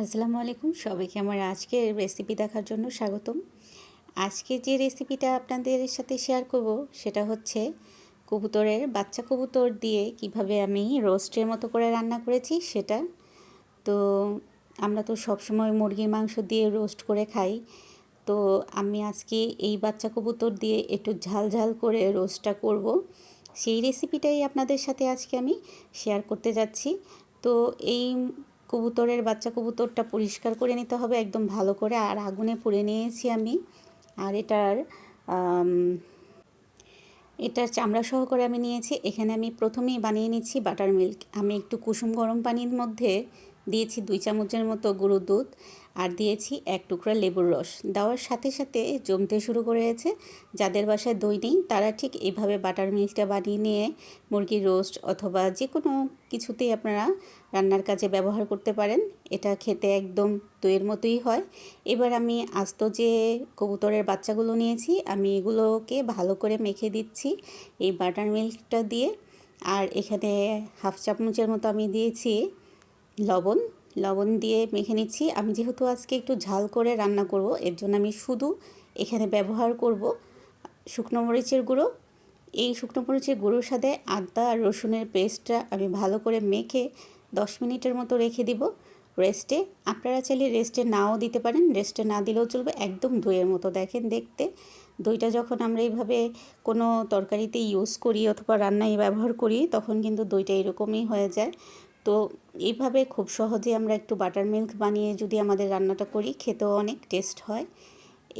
আসসালামু আলাইকুম, সবাইকে আমার আজকের রেসিপি দেখার জন্য স্বাগতম। আজকে যে রেসিপিটা আপনাদের সাথে শেয়ার করব সেটা হচ্ছে কবুতরের বাচ্চা কবুতর দিয়ে কিভাবে আমি রোস্টের মতো করে রান্না করেছি সেটা। তো আমরা তো সবসময় মুরগির মাংস দিয়ে রোস্ট করে খাই, তো আমি আজকে এই বাচ্চা কবুতর দিয়ে একটু ঝাল ঝাল করে রোস্টটা করব। সেই রেসিপিটাই আপনাদের সাথে আজকে আমি শেয়ার করতে যাচ্ছি। তো এই কবুতরের বাচ্চা কবুতরটা পরিষ্কার করে নিতে হবে একদম ভালো করে, আর আগুনে পুড়ে নিয়েছি আমি। আর এটার চামড়া সহ করে আমি নিয়েছি। এখানে আমি প্রথমেই বানিয়ে নিচ্ছি বাটার মিল্ক। আমি একটু কুসুম গরম পানির মধ্যে দিয়েছি 2 চামচের মতো গুঁড়ো দুধ, আর দিয়েছি 1 টুকরা লেবুর রস। দেওয়ার সাথে সাথে জমতে শুরু করেছে। যাদের বাসায় দই নেই তারা ঠিক এইভাবে বাটার মিল্কটা বানিয়ে নিয়ে মুরগির রোস্ট অথবা যে কোনো কিছুতেই আপনারা রান্নার কাজে ব্যবহার করতে পারেন। এটা খেতে একদম দইয়ের মতোই হয়। এবার আমি আস্ত যে কবুতরের বাচ্চাগুলো নিয়েছি, আমি এগুলোকে ভালো করে মেখে দিচ্ছি এই বাটার মিল্কটা দিয়ে। আর এখানে 1/2 চামচের মতো আমি দিয়েছি লবণ দিয়ে মেখে নিচ্ছি। আমি যেহেতু আজকে একটু ঝাল করে রান্না করব, এর জন্য আমি শুধু এখানে ব্যবহার করব শুকনো মরিচের গুঁড়ো। এই শুকনো মরিচের গুঁড়োর সাথে আদা আর রসুনের পেস্টটা আমি ভালো করে মেখে 10 মিনিটের মতো রেখে দিব রেস্টে। আপনারা চাইলে রেস্টে নাও দিতে পারেন, রেস্টে না দিলেও চলবে। একদম দইয়ের মতো দেখেন দেখতে। দইটা যখন আমরা এইভাবে কোনো তরকারিতে ইউজ করি অথবা রান্নায় ব্যবহার করি তখন কিন্তু দইটা এরকমই হয়ে যায়। তো এইভাবে খুব সহজে আমরা একটু বাটার মিল্ক বানিয়ে যদি আমাদের রান্নাটা করি, খেতেও অনেক টেস্ট হয়।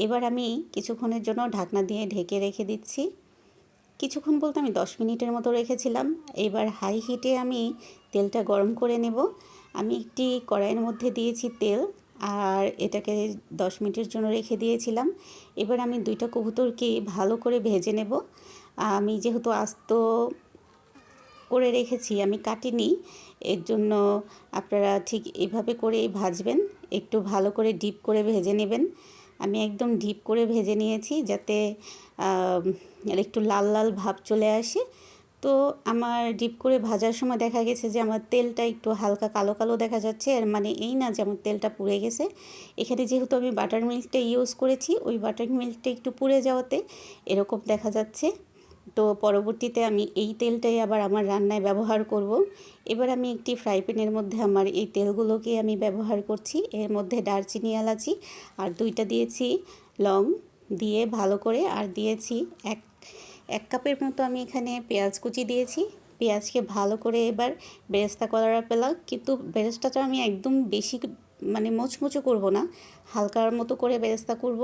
এবার আমি কিছুক্ষণের জন্য ঢাকনা দিয়ে ঢেকে রেখে দিচ্ছি। কিছুক্ষণ বলতে আমি 10 মিনিটের মতো রেখেছিলাম। এবার হাই হিটে আমি তেলটা গরম করে নেব। আমি একটি কড়াইয়ের মধ্যে দিয়েছি তেল, আর এটাকে 10 মিনিটের জন্য রেখে দিয়েছিলাম। এবার আমি 2টা কবুতরকে ভালো করে ভেজে নেব। আমি যেহেতু আস্ত করে রেখেছি, আমি কাটিনি, এর জন্য আপনারা ঠিক এইভাবে করেই ভাজবেন। একটু ভালো করে ডিপ করে ভেজে নেবেন। আমি একদম ডিপ করে ভেজে নিয়েছি যাতে একটু লাল লাল ভাব চলে আসে। তো আমার ডিপ করে ভাজার সময় দেখা গেছে যে আমার তেলটা একটু হালকা কালো কালো দেখা যাচ্ছে। এর মানে এই না যে আমার তেলটা পুড়ে গেছে। এখানে যেহেতু আমি বাটার মিল্কটা ইউজ করেছি, ওই বাটার মিল্কটা একটু পুড়ে যাওয়াতে এরকম দেখা যাচ্ছে। তো পরবর্তীতে আমি এই তেলটাই আবার আমার রান্নায় ব্যবহার করব। এবার আমি একটি ফ্রাই প্যানের মধ্যে আমার এই তেলগুলোকে আমি ব্যবহার করছি। এর মধ্যে দারচিনি, এলাচি আর 2টা দিয়েছি লং দিয়ে ভালো করে, আর দিয়েছি এক কাপের মতো আমি এখানে পেঁয়াজ কুচি দিয়েছি। পেঁয়াজকে ভালো করে এবার বেরেস্তা করার পেলাম, কিন্তু বেরেস্তাটা আমি একদম বেশি মানে মোচমোচো করব না, হালকার মতো করে বেরেস্তা করব।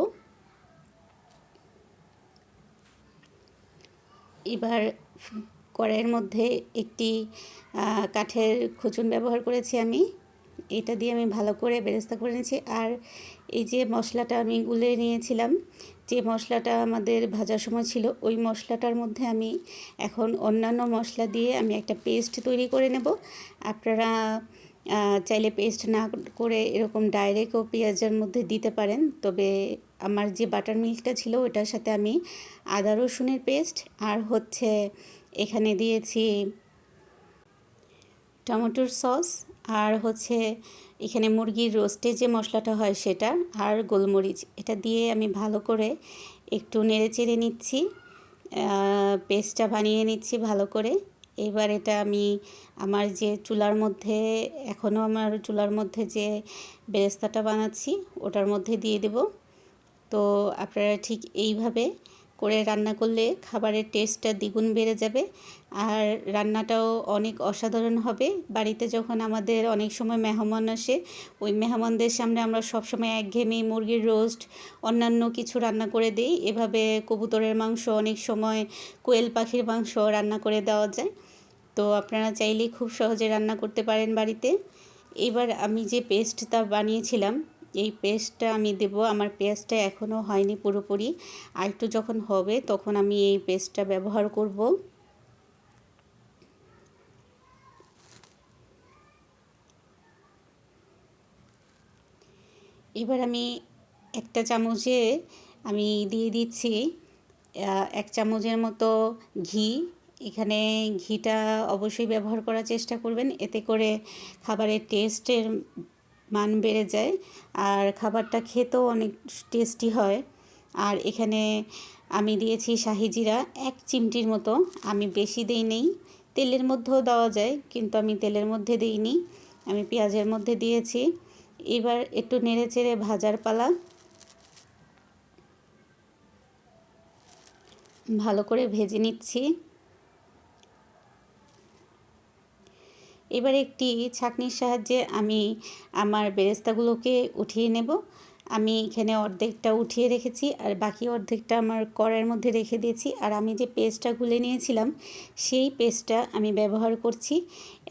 এবার কড়াইয়ের মধ্যে একটি কাঠের খুচুন ব্যবহার করেছি আমি। এটা দিয়ে আমি ভালো করে বেরেস্তা করে নিয়েছি। আর এই যে মশলাটা আমি গুলে নিয়েছিলাম, যে মশলাটা আমাদের ভাজার সময় ছিল, ওই মশলাটার মধ্যে আমি এখন অন্যান্য মশলা দিয়ে আমি একটা পেস্ট তৈরি করে নেব। আপনারা চাইলে পেস্ট না করে এরকম ডাইরেক্টও পেঁয়াজের মধ্যে দিতে পারেন। তবে আমার যে বাটার মিল্কটা ছিল ওটার সাথে আমি আদা রসুনের পেস্ট আর হচ্ছে এখানে দিয়েছি টমেটোর সস, আর হচ্ছে এখানে মুরগির রোস্টে যে মশলাটা হয় সেটা, আর গোলমরিচ, এটা দিয়ে আমি ভালো করে একটু নেড়ে চেড়ে নিচ্ছি, পেস্টটা বানিয়ে নিচ্ছি ভালো করে। এবার এটা আমি আমার যে চুলার মধ্যে, এখনও আমার চুলার মধ্যে যে বেরেস্তাটা বানাচ্ছি ওটার মধ্যে দিয়ে দেব। তো আপনারা ঠিক এইভাবে করে রান্না করলে খাবারের টেস্টটা দ্বিগুণ বেড়ে যাবে, আর রান্নাটাও অনেক অসাধারণ হবে। বাড়িতে যখন আমাদের অনেক সময় মেহমান আসে, ওই মেহমানদের সামনে আমরা সবসময় একঘেয়েমি মুরগির রোস্ট অন্যান্য কিছু রান্না করে দিই। এভাবে কবুতরের মাংস, অনেক সময় কোয়েল পাখির মাংস রান্না করে দেওয়া যায়। তো আপনারা চাইলেই খুব সহজে রান্না করতে পারেন বাড়িতে। এবার আমি যে পেস্টটা বানিয়েছিলাম এই পেস্টটা আমি দেব। আমার পেস্টটা এখনও হয়নি পুরোপুরি, আর একটু যখন হবে তখন আমি এই পেস্টটা ব্যবহার করব। এবার আমি একটা চামচে আমি দিয়ে দিচ্ছি 1 চামচের মতো ঘি। এখানে ঘিটা অবশ্যই ব্যবহার করার চেষ্টা করবেন, এতে করে খাবারের টেস্টের মান বেড়ে যায় আর খাবারটা খেতেও অনেক টেস্টি হয়। আর এখানে আমি দিয়েছি শাহি জিরা 1 চিমটির মতো, আমি বেশি দিই নেই। তেলের মধ্যেও দেওয়া যায় কিন্তু আমি তেলের মধ্যে দিইনি, আমি পেঁয়াজের মধ্যে দিয়েছি। এবার একটু নেড়েচেড়ে ভাজার পালা। ভালো করে ভেজে নিচ্ছি। এবার একটি ছাঁকনির সাহায্যে আমি আমার বেরেস্তাগুলোকে উঠিয়ে নেব। আমি এখানে অর্ধেকটা উঠিয়ে রেখেছি আর বাকি অর্ধেকটা আমার কড়াইয়ের মধ্যে রেখে দিয়েছি। আর আমি যে পেস্টটা গুলে নিয়েছিলাম সেই পেস্টটা আমি ব্যবহার করছি।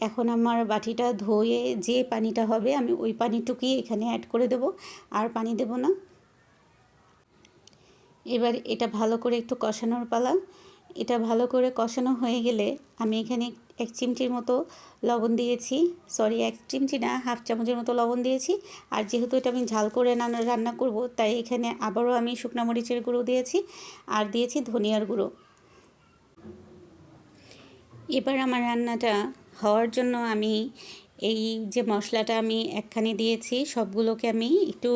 এখন আমার বাটিটা ধুয়ে যে পানিটা হবে আমি ওই পানিটুকুই এখানে অ্যাড করে দেব, আর পানি দেব না। এবার এটা ভালো করে একটু কষানোর পালা। এটা ভালো করে কষানো হয়ে গেলে আমি এখানে 1 চিমটির মতো লবণ দিয়েছি, সরি 1 চিমটি না, হাফ চামচের মতো লবণ দিয়েছি। আর যেহেতু এটা আমি ঝাল করে রান্না করব, তাই এখানে আবারও আমি শুকনো মরিচের গুঁড়ো দিয়েছি আর দিয়েছি ধনিয়ার গুঁড়ো। এবার আমার রান্নাটা হওয়ার জন্য আমি এই যে মশলাটা আমি একখানি দিয়েছি সবগুলোকে আমি একটু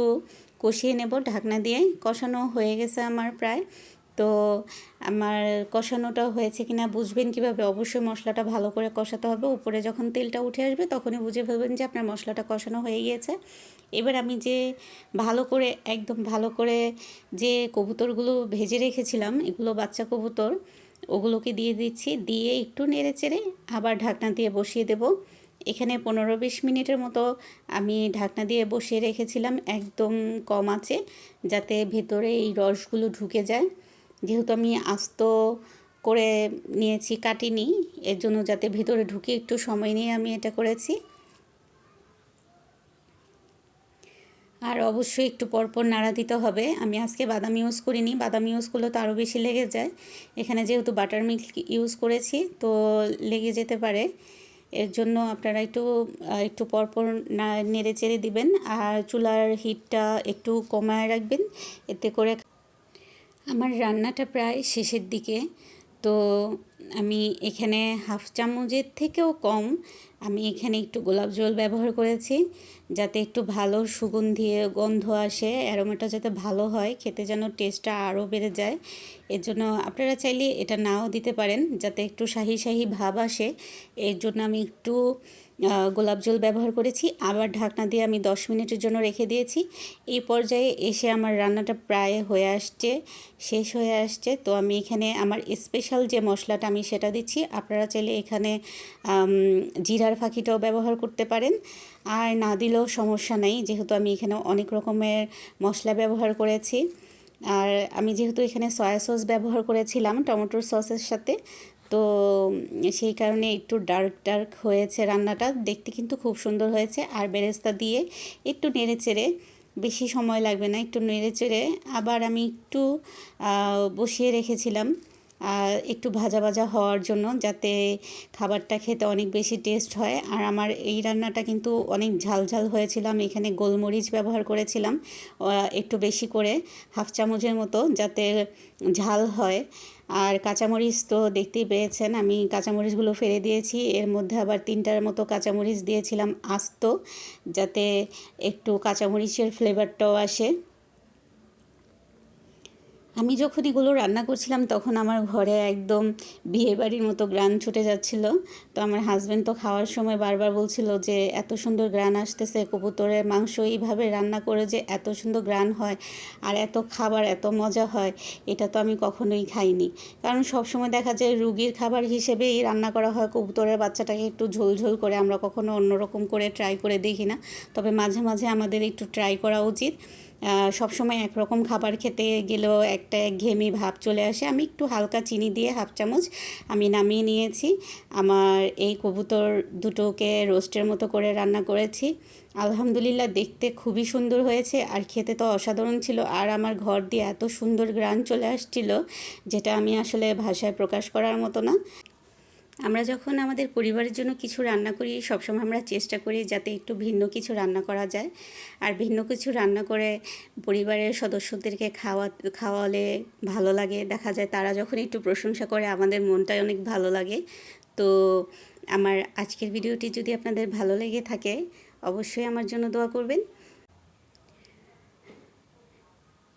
কষিয়ে নেব ঢাকনা দিয়ে। কষানো হয়ে গেছে আমার প্রায়। তো আমার কষানোটা হয়েছে কিনা বুঝবেন কিভাবে? অবশ্যই মশলাটা ভালো করে কষাতে হবে। উপরে যখন তেলটা উঠে আসবে তখনই বুঝে ফেলবেন যে আপনার মশলাটা কষানো হয়ে গিয়েছে। এবার আমি যে ভালো করে একদম ভালো করে যে কবুতরগুলো ভেজে রেখেছিলাম, এগুলো বাচ্চা কবুতর, ওগুলোকে দিয়ে দিচ্ছি। দিয়ে একটু নেড়েচেড়ে আবার ঢাকনা দিয়ে বসিয়ে দেব। এখানে 15-20 মিনিটের মতো আমি ঢাকনা দিয়ে বসিয়ে রেখেছিলাম একদম কম আঁচে, যাতে ভেতরে এই রসগুলো ঢুকে যায়। যেহেতু আমি আস্ত করে নিয়েছি, কাটিনি, এর জন্য যাতে ভেতরে ঢুকে একটু সময় নিয়ে আমি এটা করেছি। আর অবশ্যই একটু পরপর নাড়া দিতে হবে। আমি আজকে বাদাম ইউজ করিনি, বাদাম ইউজ করলে তো আরও বেশি লেগে যায়। এখানে যেহেতু বাটার মিল্ক ইউজ করেছি তো লেগে যেতে পারে, এর জন্য আপনারা একটু পরপর নেড়ে চেড়ে দিবেন। আর চুলার হিটটা একটু কমায় রাখবেন, এতে করে আমার রান্নাটা প্রায় শেষের দিকে। তো আমি এখানে হাফ চামচের থেকেও কম আমি এখানে একটু গোলাপ জল ব্যবহার করেছি, যাতে একটু ভালো সুগন্ধি গন্ধ আসে, অ্যারোমাটা যাতে ভালো হয়, খেতে যেন টেস্টটা আরও বেড়ে যায়। এর জন্য আপনারা চাইলে এটা নাও দিতে পারেন, যাতে একটু শাহি শাহি ভাব আসে। এর জন্য আমি একটু গোলাপ জল ব্যবহার করেছি। আবার ঢাকনা দিয়ে আমি 10 মিনিটের জন্য রেখে দিয়েছি। এই পর্যায়ে এসে আমার রান্নাটা প্রায় হয়ে আসছে, শেষ হয়ে আসছে। তো আমি এখানে আমার স্পেশাল যে মশলাটা আমি সেটা দিচ্ছি। আপনারা চাইলে এখানে জিরার ফাঁকিটাও ব্যবহার করতে পারেন, আর না দিলেও সমস্যা নেই, যেহেতু আমি এখানে অনেক রকমের মশলা ব্যবহার করেছি। আর আমি যেহেতু এখানে সয়া সস ব্যবহার করেছিলাম টমেটোর সসের সাথে, তো সেই কারণে একটু ডার্ক ডার্ক হয়েছে রান্নাটা, দেখতে কিন্তু খুব সুন্দর হয়েছে। আর বেরেস্তা দিয়ে একটু নেড়েচেড়ে, বেশি সময় লাগবে না, একটু নেড়েচেড়ে আবার আমি একটু বসিয়ে রেখেছিলাম একটু ভাজা ভাজা হওয়ার জন্য, যাতে খাবারটা খেতে অনেক বেশি টেস্ট হয়। আর আমার এই রান্নাটা কিন্তু অনেক ঝাল ঝাল হয়েছিল। আমি এখানে গোলমরিচ ব্যবহার করেছিলাম একটু বেশি করে, হাফ চামচের মতো, যাতে ঝাল হয়। আর কাঁচামরিচ তো দেখতেই পেয়েছেন, আমি কাঁচামরিচগুলো ফেলে দিয়েছি। এর মধ্যে আবার 3টার মতো কাঁচামরিচ দিয়েছিলাম আস্ত, যাতে একটু কাঁচামরিচের ফ্লেভারটাও আসে। আমি যখন এগুলো রান্না করছিলাম তখন আমার ঘরে একদম বিয়েবাড়ির মতো গ্রান ছুটে যাচ্ছিল। তো আমার হাজব্যান্ড তো খাওয়ার সময় বারবার বলছিল যে এত সুন্দর গ্রান আসতেছে, কবুতরের মাংস এইভাবে রান্না করে যে এত সুন্দর গ্রান হয় আর এত খাবার এত মজা হয়, এটা তো আমি কখনোই খাইনি। কারণ সবসময় দেখা যায় রুগীর খাবার হিসেবেই রান্না করা হয়, কবুতরের বাচ্চাটাকে একটু ঝোল ঝোল করে, আমরা কখনো অন্যরকম করে ট্রাই করে দেখি না। তবে মাঝে মাঝে আমাদের একটু ট্রাই করা উচিত। সবসময় একরকম খাবার খেতে গেলেও একটা একঘেয়েমি ভাব চলে আসে। আমি একটু হালকা চিনি দিয়ে হাফ চামচ আমি নামিয়ে নিয়েছি। আমার এই কবুতর দুটোকে রোস্টের মতো করে রান্না করেছি। আলহামদুলিল্লাহ, দেখতে খুবই সুন্দর হয়েছে আর খেতে তো অসাধারণ ছিল। আর আমার ঘর দিয়ে এত সুন্দর গ্রান চলে আসছিল, যেটা আমি আসলে ভাষায় প্রকাশ করার মতো না। আমরা যখন আমাদের পরিবারের জন্য কিছু রান্না করি, সবসময় আমরা চেষ্টা করি যাতে একটু ভিন্ন কিছু রান্না করা যায়। আর ভিন্ন কিছু রান্না করে পরিবারের সদস্যদেরকে খাওয়ালে ভালো লাগে। দেখা যায় তারা যখন একটু প্রশংসা করে আমাদের মনটাই অনেক ভালো লাগে। তো আমার আজকের ভিডিওটি যদি আপনাদের ভালো লেগে থাকে, অবশ্যই আমার জন্য দোয়া করবেন।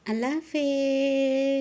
আল্লাহ হাফেজ।